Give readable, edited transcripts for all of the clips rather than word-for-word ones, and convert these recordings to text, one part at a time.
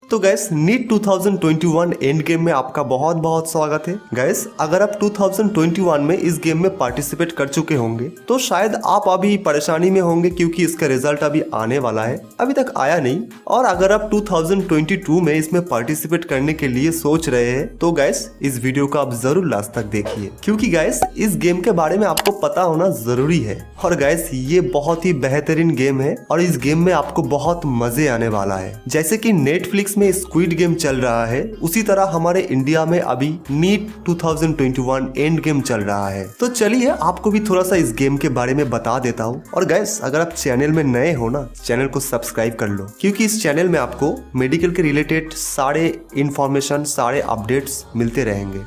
तो gas NEET 2021 end game में आपका बहुत बहुत स्वागत है। गैस अगर आप 2021 में इस गेम में पार्टिसिपेट कर चुके होंगे तो शायद आप अभी परेशानी में होंगे क्योंकि इसका रिजल्ट अभी आने वाला है, अभी तक आया नहीं। और अगर आप 2022 में इसमें पार्टिसिपेट करने के लिए सोच रहे हैं तो गैस इस वीडियो को आप जरूर लास्ट तक देखिए, क्योंकि गैस इस गेम के बारे में आपको पता होना जरूरी है। और गैस ये बहुत ही बेहतरीन गेम है और इस गेम में आपको बहुत मजे आने वाला है। जैसे कि नेटफ्लिक्स में स्क्विड गेम चल रहा है, उसी तरह हमारे इंडिया में अभी नीट 2021 एंड गेम चल रहा है। तो चलिए आपको भी थोड़ा सा इस गेम के बारे में बता देता हूँ। और गाइस अगर आप चैनल में नए हो ना, चैनल को सब्सक्राइब कर लो, क्योंकि इस चैनल में आपको मेडिकल के रिलेटेड सारे इंफॉर्मेशन, सारे अपडेट्स मिलते रहेंगे।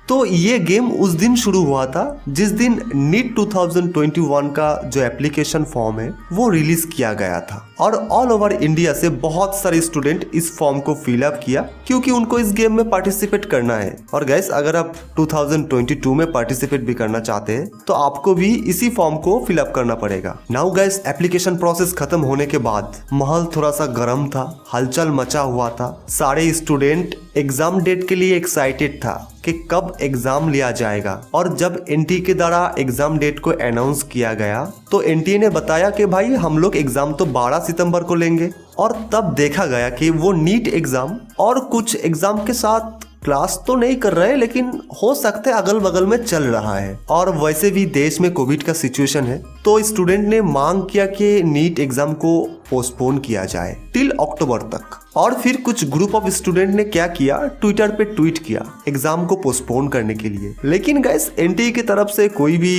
तो ये गेम उस दिन शुरू हुआ था जिस दिन नीट 2021 का जो एप्लीकेशन फॉर्म है वो रिलीज किया गया था। और ऑल ओवर इंडिया से बहुत सारे स्टूडेंट इस फॉर्म को फिलअप किया क्योंकि उनको इस गेम में पार्टिसिपेट करना है। और गैस अगर आप 2022 में पार्टिसिपेट भी करना चाहते हैं तो आपको भी इसी फॉर्म को फिलअप करना पड़ेगा। नाउ गैस एप्लीकेशन प्रोसेस खत्म होने के बाद माहौल थोड़ा सा गर्म था, हलचल मचा हुआ था। सारे स्टूडेंट एग्जाम डेट के लिए एक्साइटेड था कि कब एग्जाम लिया जाएगा। और जब एनटीए के द्वारा एग्जाम डेट को अनाउंस किया गया तो एनटीए ने बताया कि भाई हम लोग एग्जाम तो 12 सितंबर को लेंगे। और तब देखा गया कि वो नीट एग्जाम और कुछ एग्जाम के साथ क्लास तो नहीं कर रहे, लेकिन हो सकता है अगल बगल में चल रहा है। और वैसे भी देश में कोविड का सिचुएशन है, तो स्टूडेंट ने मांग किया कि नीट एग्जाम को पोस्टपोन किया जाए टिल अक्टूबर तक। और फिर कुछ ग्रुप ऑफ स्टूडेंट ने क्या किया, ट्विटर पे ट्वीट किया एग्जाम को पोस्टपोन करने के लिए। लेकिन गाइस एनटीए की तरफ से कोई भी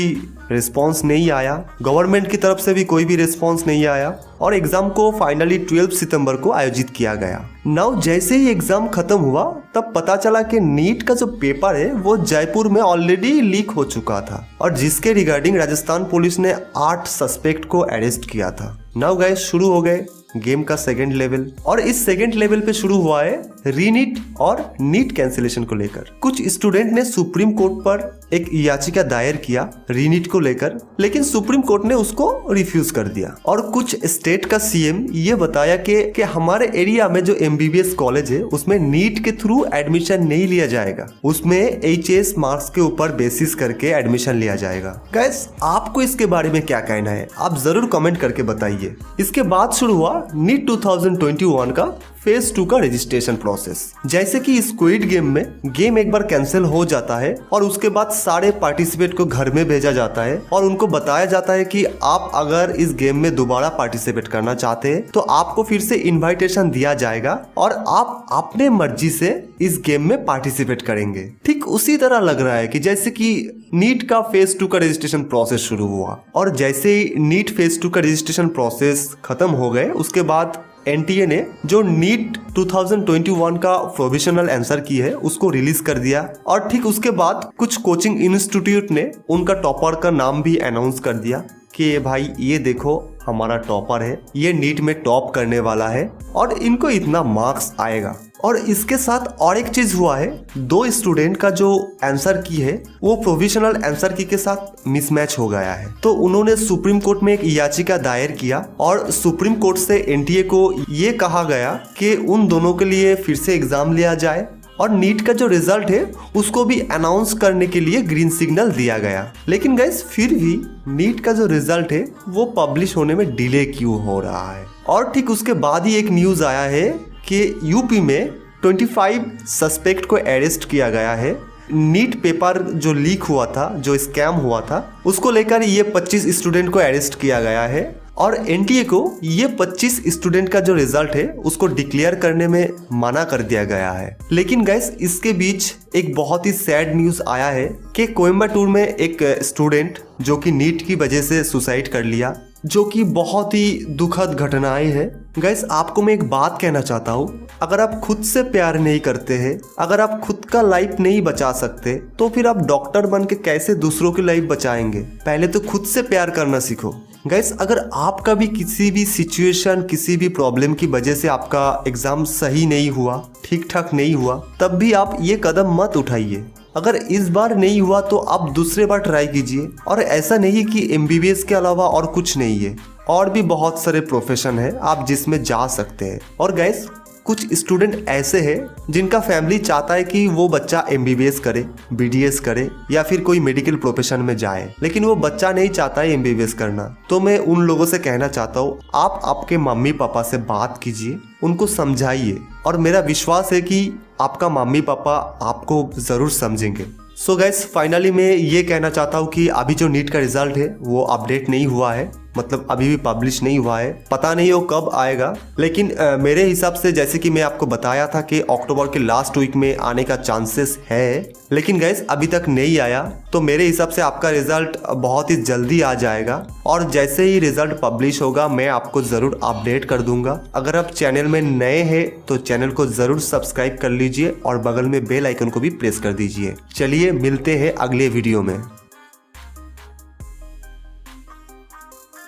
रिस्पांस नहीं आया, गवर्नमेंट की तरफ से भी कोई भी रिस्पांस नहीं आया और एग्जाम को फाइनली 12 सितंबर को आयोजित किया गया। नाउ जैसे ही एग्जाम खत्म हुआ तब पता चला कि नीट का जो पेपर है वो जयपुर में ऑलरेडी लीक हो चुका था और जिसके रिगार्डिंग राजस्थान पुलिस ने 8 सस्पेक्ट को अरेस्ट किया था। नाउ गाइस शुरू हो गए गेम का सेकंड लेवल। और इस सेकंड लेवल पे शुरू हुआ है रीनीट और नीट कैंसिलेशन को लेकर। कुछ स्टूडेंट ने सुप्रीम कोर्ट पर एक याचिका दायर किया रीनीट को लेकर, लेकिन सुप्रीम कोर्ट ने उसको रिफ्यूज कर दिया। और कुछ स्टेट का सीएम ये बताया कि हमारे एरिया में जो एमबीबीएस कॉलेज है उसमें नीट के थ्रू एडमिशन नहीं लिया जाएगा, उसमें एचएस मार्क्स के ऊपर बेसिस करके एडमिशन लिया जाएगा। गाइस आपको इसके बारे में क्या कहना है, आप जरूर कमेंट करके बताइए। इसके बाद शुरू हुआ नीट 2021 का फेज 2 का रजिस्ट्रेशन प्रोसेस। जैसे कि स्क्विड गेम में गेम एक बार कैंसिल हो जाता है और उसके बाद सारे पार्टिसिपेट को घर में भेजा जाता है और उनको बताया जाता है कि आप अगर इस गेम में दोबारा पार्टिसिपेट करना चाहते हैं तो आपको फिर से इनविटेशन दिया जाएगा और आप अपने मर्जी से इस गेम में पार्टिसिपेट करेंगे। ठीक उसी तरह लग रहा है कि जैसे कि नीट का फेज 2 का रजिस्ट्रेशन प्रोसेस शुरू हुआ और जैसे ही नीट फेज 2 का रजिस्ट्रेशन प्रोसेस खत्म हो गए उसके बाद एनटीए ने जो नीट 2021 का प्रोविजनल आंसर की है उसको रिलीज कर दिया। और ठीक उसके बाद कुछ कोचिंग इंस्टीट्यूट ने उनका टॉपर का नाम भी अनाउंस कर दिया कि भाई ये देखो हमारा टॉपर है, ये नीट में टॉप करने वाला है और इनको इतना मार्क्स आएगा। और इसके साथ और एक चीज हुआ है, 2 स्टूडेंट का जो आंसर की है वो प्रोविजनल आंसर की के साथ मिसमैच हो गया है। तो उन्होंने सुप्रीम कोर्ट में एक याचिका दायर किया और सुप्रीम कोर्ट से एनटीए को ये कहा गया कि उन दोनों के लिए फिर से एग्जाम लिया जाए और नीट का जो रिजल्ट है उसको भी अनाउंस करने के लिए ग्रीन सिग्नल दिया गया। लेकिन गाइस फिर भी नीट का जो रिजल्ट है वो पब्लिश होने में डिले क्यों हो रहा है। और ठीक उसके बाद ही एक न्यूज आया है कि यूपी में 25 सस्पेक्ट को अरेस्ट किया गया है। नीट पेपर जो लीक हुआ था, जो स्कैम हुआ था, उसको लेकर ये 25 स्टूडेंट को अरेस्ट किया गया है और एनटीए को ये 25 स्टूडेंट का जो रिजल्ट है उसको डिक्लेयर करने में मना कर दिया गया है। लेकिन गाइस इसके बीच एक बहुत ही सैड न्यूज आया है कि कोयम्बटूर में एक स्टूडेंट जो कि नीट की वजह से सुसाइड कर लिया, जो कि बहुत ही दुखद घटनाएं हैं। गाइस आपको मैं एक बात कहना चाहता हूँ, अगर आप खुद से प्यार नहीं करते हैं, अगर आप खुद का लाइफ नहीं बचा सकते तो फिर आप डॉक्टर बन के कैसे दूसरों की लाइफ बचाएंगे। पहले तो खुद से प्यार करना सीखो। गाइस अगर आपका भी किसी भी सिचुएशन, किसी भी प्रॉब्लम की वजह से आपका एग्जाम सही नहीं हुआ, ठीक ठाक नहीं हुआ, तब भी आप ये कदम मत उठाइए। अगर इस बार नहीं हुआ तो आप दूसरे बार ट्राई कीजिए। और ऐसा नहीं कि एमबीबीएस के अलावा और कुछ नहीं है, और भी बहुत सारे प्रोफेशन है आप जिसमें जा सकते हैं। और गाइस कुछ स्टूडेंट ऐसे हैं जिनका फैमिली चाहता है कि वो बच्चा MBBS करे, BDS करे या फिर कोई मेडिकल प्रोफेशन में जाए, लेकिन वो बच्चा नहीं चाहता है MBBS करना। तो मैं उन लोगों से कहना चाहता हूँ, आप आपके मम्मी पापा से बात कीजिए, उनको समझाइए और मेरा विश्वास है कि आपका मम्मी पापा आपको ज़रूर समझेंगे। सो गाइस, फाइनली मैं ये कहना चाहता हूँ कि अभी जो नीट का रिजल्ट है वो अपडेट नहीं हुआ है, मतलब अभी भी पब्लिश नहीं हुआ है, पता नहीं वो कब आएगा। लेकिन मेरे हिसाब से जैसे कि मैं आपको बताया था कि अक्टूबर के लास्ट वीक में आने का चांसेस है, लेकिन गाइस अभी तक नहीं आया। तो मेरे हिसाब से आपका रिजल्ट बहुत ही जल्दी आ जाएगा और जैसे ही रिजल्ट पब्लिश होगा मैं आपको ज़रूर अपडेट कर दूंगा। अगर आप चैनल में नए हैं तो चैनल को ज़रूर सब्सक्राइब कर लीजिए और बगल में बेल आइकन को भी प्रेस कर दीजिए। चलिए मिलते हैं अगले वीडियो में।